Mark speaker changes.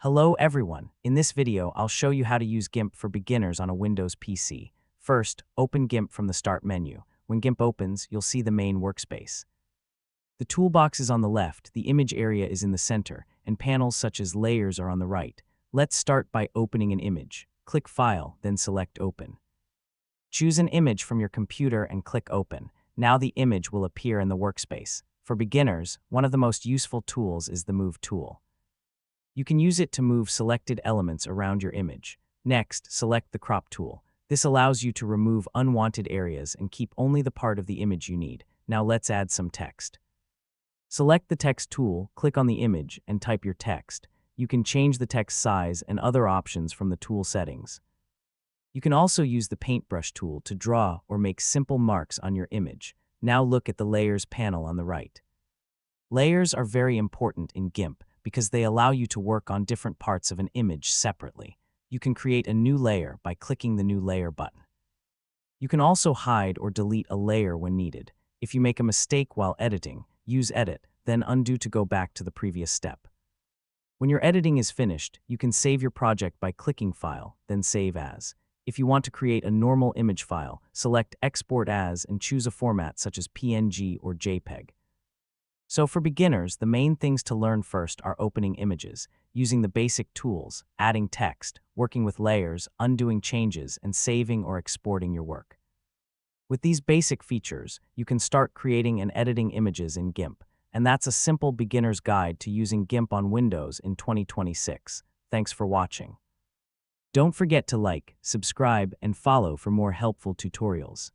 Speaker 1: Hello everyone. In this video, I'll show you how to use GIMP for beginners on a Windows PC. First, open GIMP from the Start menu. When GIMP opens, you'll see the main workspace. The toolbox is on the left, the image area is in the center, and panels such as layers are on the right. Let's start by opening an image. Click File, then select Open. Choose an image from your computer and click Open. Now the image will appear in the workspace. For beginners, one of the most useful tools is the Move tool. You can use it to move selected elements around your image. Next, select the Crop tool. This allows you to remove unwanted areas and keep only the part of the image you need. Now let's add some text. Select the Text tool, click on the image, and type your text. You can change the text size and other options from the tool settings. You can also use the Paintbrush tool to draw or make simple marks on your image. Now look at the Layers panel on the right. Layers are very important in GIMP because they allow you to work on different parts of an image separately. You can create a new layer by clicking the New Layer button. You can also hide or delete a layer when needed. If you make a mistake while editing, use Edit, then undo to go back to the previous step. When your editing is finished, you can save your project by clicking File, then Save As. If you want to create a normal image file, select Export As and choose a format such as PNG or JPEG. So for beginners, the main things to learn first are opening images, using the basic tools, adding text, working with layers, undoing changes, and saving or exporting your work. With these basic features, you can start creating and editing images in GIMP, and that's a simple beginner's guide to using GIMP on Windows in 2026. Thanks for watching. Don't forget to like, subscribe, and follow for more helpful tutorials.